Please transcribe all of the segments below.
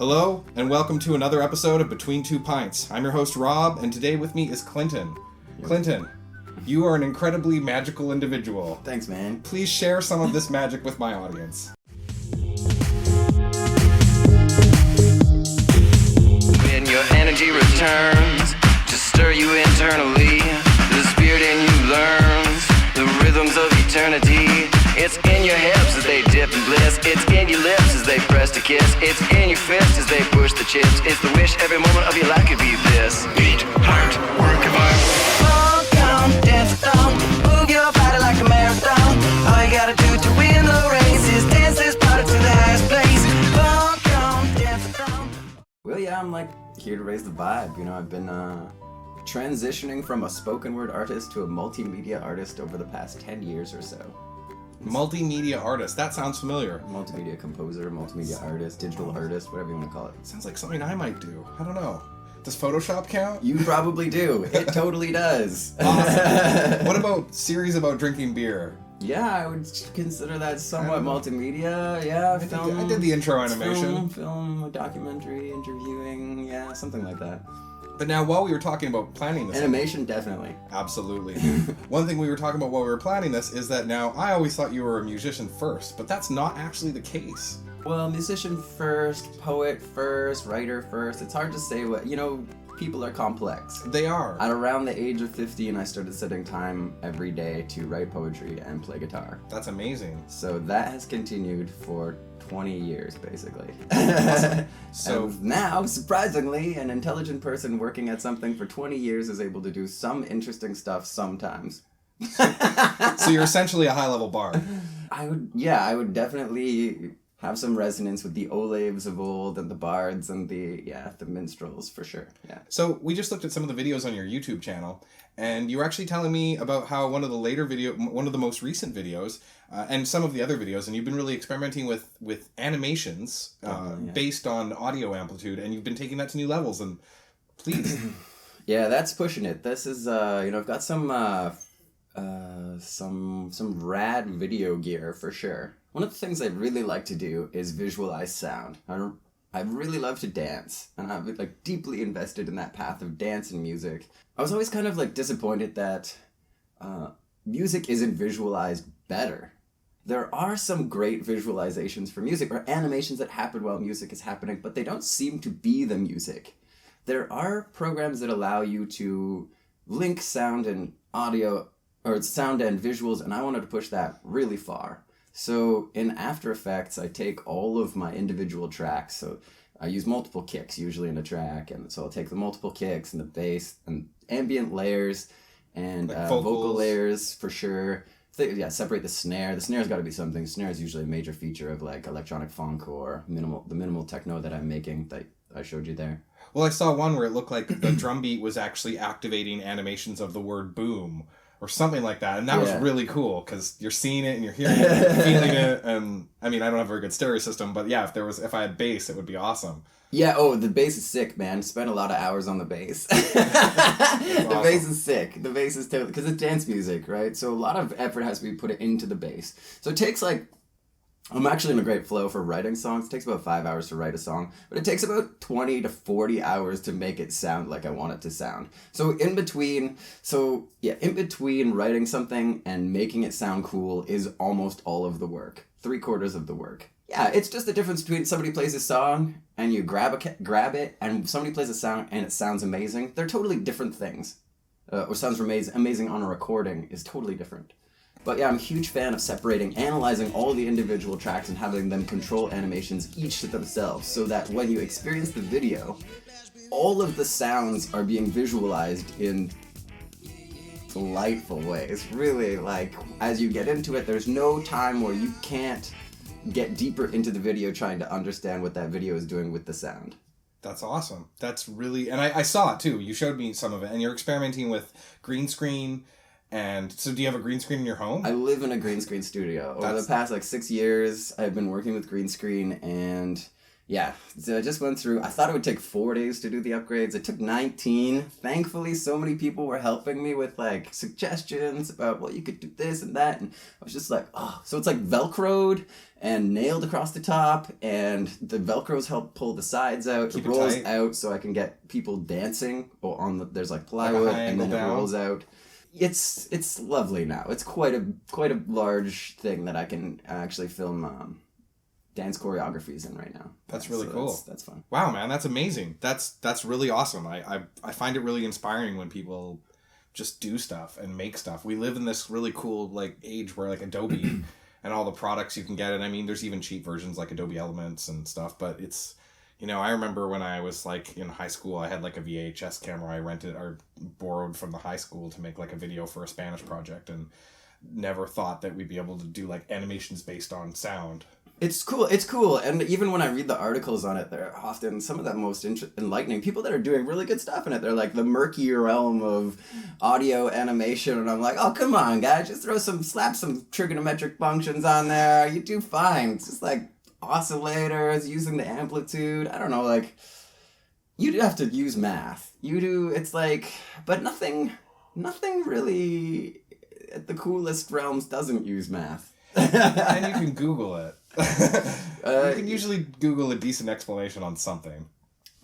Hello, and welcome to another episode of Between Two Pints. I'm your host, Rob, and today with me is Clinton. Clinton, you are an incredibly magical individual. Thanks, man. Please share some of this magic with my audience. When your energy returns to stir you internally, the spirit in you learns the rhythms of eternity. It's in your hips as they dip and bliss. It's in your lips as they press to kiss. It's in your fist as they push the chips. It's the wish every moment of your life could be this. Beat, heart, work of art. Fall down, dance down, move your body like a marathon. All you gotta do to win the race is dance this party to the highest place. Fall down, dance down. Well, yeah, I'm here to raise the vibe. I've been transitioning from a spoken word artist to a multimedia artist over the past 10 years or so. Multimedia artist, that sounds familiar. Multimedia composer, multimedia artist, digital artist, whatever you want to call it. Sounds like something I might do. I don't know. Does Photoshop count? You probably do. It totally does. Awesome. What about series about drinking beer? Yeah, I would consider that somewhat multimedia. Yeah, I did the intro animation. Film, documentary, interviewing, yeah, something like that. But now, while we were talking about planning this... Animation, definitely. Absolutely. One thing we were talking about while we were planning this is that now, I always thought you were a musician first, but that's not actually the case. Well, musician first, poet first, writer first. It's hard to say what... people are complex. They are. At around the age of 15, I started setting time every day to write poetry and play guitar. That's amazing. So that has continued for 20 years, basically. Awesome. So and now, surprisingly, an intelligent person working at something for 20 years is able to do some interesting stuff sometimes. So you're essentially a high-level bard. I would definitely have some resonance with the Olaves of old and the bards and the minstrels for sure. Yeah. So we just looked at some of the videos on your YouTube channel, and you were actually telling me about how one of the most recent videos, and some of the other videos, and you've been really experimenting with animations based on audio amplitude, and you've been taking that to new levels. And please. Yeah, that's pushing it. This is I've got some rad video gear for sure. One of the things I really like to do is visualize sound. I really love to dance, and I'm deeply invested in that path of dance and music. I was always kind of disappointed that music isn't visualized better. There are some great visualizations for music, or animations that happen while music is happening, but they don't seem to be the music. There are programs that allow you to link sound and audio, or sound and visuals, and I wanted to push that really far. So in After Effects, I take all of my individual tracks. So I use multiple kicks usually in a track, and so I'll take the multiple kicks and the bass and ambient layers and vocal layers for sure. Separate the snare. The snare's got to be something. Snare is usually a major feature of electronic funk or the minimal techno that I'm making that I showed you there. Well, I saw one where it looked like the drum beat was actually activating animations of the word boom, or something like that, and that was really cool, because you're seeing it and you're hearing it and feeling it, and I mean, I don't have a very good stereo system, but yeah, if I had bass, it would be awesome. Yeah, the bass is sick, man. Spent a lot of hours on the bass. The bass is sick. The bass is totally, because it's dance music, right? So a lot of effort has to be put into the bass. So it takes I'm actually in a great flow for writing songs. It takes about 5 hours to write a song, but it takes about 20 to 40 hours to make it sound like I want it to sound. So in between writing something and making it sound cool is almost all of the work. 3/4 of the work. Yeah, it's just the difference between somebody plays a song and you grab it, and somebody plays a song and it sounds amazing. They're totally different things. Or sounds amazing on a recording is totally different. But yeah, I'm a huge fan of analyzing all the individual tracks and having them control animations each to themselves, so that when you experience the video, all of the sounds are being visualized in delightful ways. Really, as you get into it, there's no time where you can't get deeper into the video trying to understand what that video is doing with the sound. That's awesome. That's really... And I saw it too. You showed me some of it, and you're experimenting with green screen. And so do you have a green screen in your home? I live in a green screen studio. Over the past 6 years, I've been working with green screen, and Yeah, so I just went through. I thought it would take 4 days to do the upgrades. It took 19. Thankfully, so many people were helping me with like suggestions about, well, you could do this and that. And I was just like, oh, so it's like Velcroed and nailed across the top, and the Velcros help pull the sides out. Keep it it rolls tight. out so I can get people dancing. Or on the there's like plywood, high and then angle it down. rolls out. It's lovely now. It's quite a large thing that I can actually film dance choreographies in right now. That's really So cool. That's fun. Wow, man, that's amazing. That's really awesome. I find it really inspiring when people just do stuff and make stuff. We live in this really cool like age where like Adobe and all the products you can get, and I mean there's even cheap versions like Adobe Elements and stuff, but it's, you know, I remember when I was like in high school, I had like a VHS camera I rented or borrowed from the high school to make like a video for a Spanish project, and never thought that we'd be able to do like animations based on sound. It's cool, and even when I read the articles on it, they're often some of the most enlightening people that are doing really good stuff in it. They're like the murky realm of audio animation, and I'm like, oh, come on, guys, just slap some trigonometric functions on there, you do fine. It's just like oscillators, using the amplitude, I don't know, like, you do have to use math. You do, it's like, but nothing really at the coolest realms doesn't use math. And you can Google it. You can usually Google a decent explanation on something.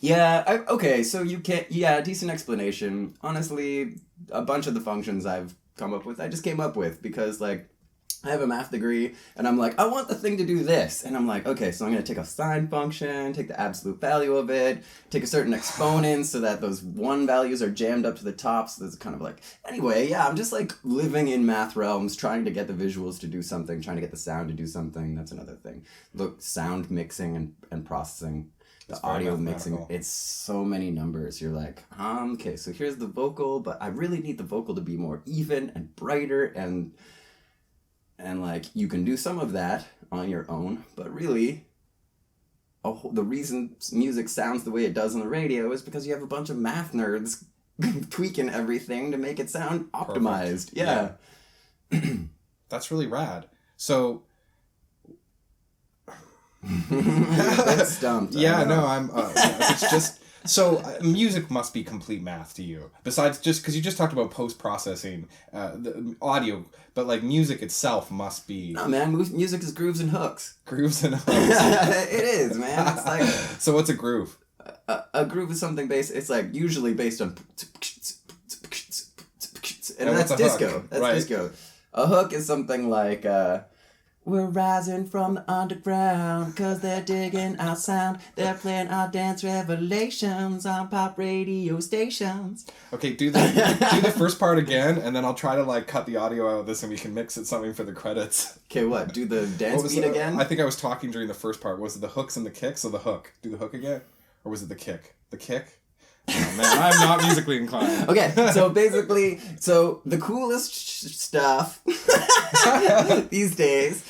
Yeah, okay, so you can't, decent explanation. Honestly, a bunch of the functions I've come up with, I just came up with because, like, I have a math degree, and I'm like, I want the thing to do this. And I'm like, okay, so I'm going to take a sine function, take the absolute value of it, take a certain exponent so that those one values are jammed up to the top, so there's kind of like... Anyway, yeah, I'm just, like, living in math realms, trying to get the visuals to do something, trying to get the sound to do something. That's another thing. Look, sound mixing and processing. The It's very audio mixing, mathematical. it's so many numbers. You're like, okay, so here's the vocal, but I really need the vocal to be more even and brighter, and like, you can do some of that on your own, but really, the reason music sounds the way it does on the radio is because you have a bunch of math nerds tweaking everything to make it sound optimized. Perfect. Yeah. That's really rad. So That's stumped. yeah, no, I'm. It's just so music must be complete math to you. Besides, just because you just talked about post processing, the audio, but like music itself must be No, man, music is grooves and hooks. grooves and hooks. It is, man. It's like So what's a groove? a groove is something it's like usually based on, and And that's what's a hook? disco. That's Right. disco. A hook is something like, we're rising from the underground, 'cause they're digging our sound. They're playing our dance revelations on pop radio stations. Okay, do the first part again, and then I'll try to like cut the audio out of this, and we can mix it something for the credits. Okay, what? Do the What dance was beat the- again? I think I was talking during the first part. Was it the hooks and the kicks, or the hook? Do the hook again, or was it the kick? The kick? Oh man, I'm not musically inclined. Okay, so basically, the coolest stuff these days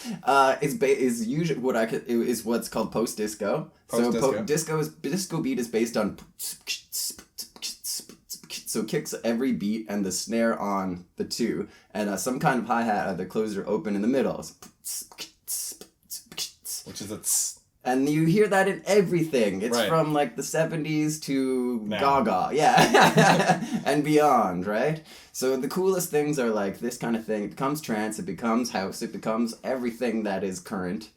is usually is what's called post disco. Post-disco. Disco beat is based on, so kicks every beat and the snare on the two, and some kind of hi hat either closed or open in the middle. Which is a tss. And you hear that in everything. It's Right. from like the 70s to Now. Gaga. Yeah. And beyond, right? So the coolest things are like this kind of thing. It becomes trance, it becomes house, it becomes everything that is current.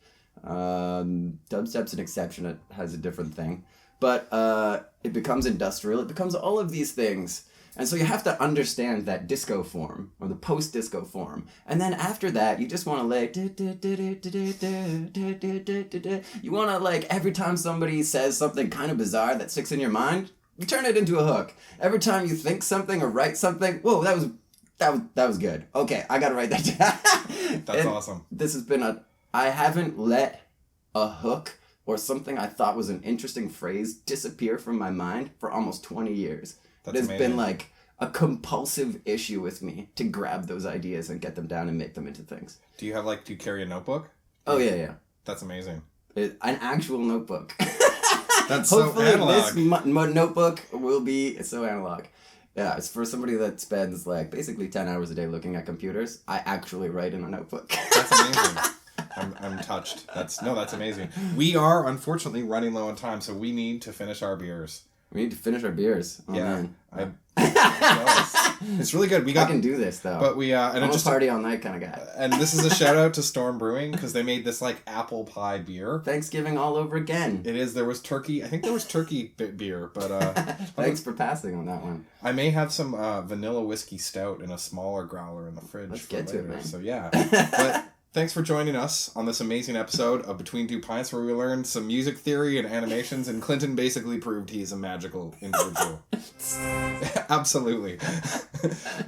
Dubstep's an exception, it has a different thing. But it becomes industrial, it becomes all of these things. And so you have to understand that disco form, or the post-disco form. And then after that, you just want to like... You want to like, every time somebody says something kind of bizarre that sticks in your mind, you turn it into a hook. Every time you think something or write something, whoa, that was good. Okay, I got to write that down. That's awesome. This has been I haven't let a hook or something I thought was an interesting phrase disappear from my mind for almost 20 years. That's It has amazing. been like a compulsive issue with me to grab those ideas and get them down and make them into things. Do you carry a notebook? Oh, yeah. That's amazing. An actual notebook. That's Hopefully so analog. this notebook will be so analog. Yeah, it's for somebody that spends like basically 10 hours a day looking at computers. I actually write in a notebook. That's amazing. I'm touched. That's amazing. We are unfortunately running low on time, so we need to finish our beers. We need to finish our beers. Oh, Yeah, man. it's really good. I can do this though. But we and I'm just a party all night kind of guy. and this is a shout out to Storm Brewing because they made this like apple pie beer. Thanksgiving all over again. It is. There was turkey. I think there was turkey beer, but Thanks for passing on that one. I may have some vanilla whiskey stout in a smaller growler in the fridge. Let's for get to later. it, man. So yeah, but. Thanks for joining us on this amazing episode of Between Two Pints, where we learned some music theory and animations, and Clinton basically proved he's a magical individual. Absolutely.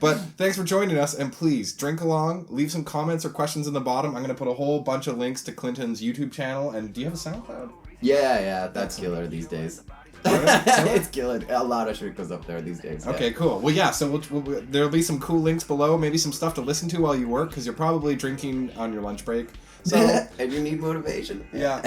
But thanks for joining us, and please drink along, leave some comments or questions in the bottom. I'm going to put a whole bunch of links to Clinton's YouTube channel, and do you have a SoundCloud? Yeah, that's killer these days. It's killer. A lot of shit goes up there these days. Yeah. Okay, cool. Well, yeah, so there'll be some cool links below, maybe some stuff to listen to while you work, because you're probably drinking on your lunch break. So and you need motivation. Yeah.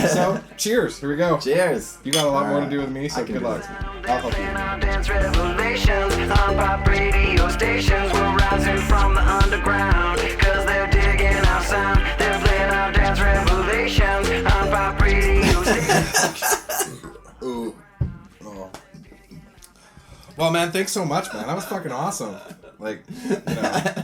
So, cheers. Here we go. Cheers. You got a lot more to do with me, so good luck. I'll help you. Dance revelations on pop radio stations. We're rising from the underground, cause they're digging our sound. They're playing our dance revelations on pop radio stations. Ooh. Oh. Well, man, thanks so much, man. That was fucking awesome. Like, you know.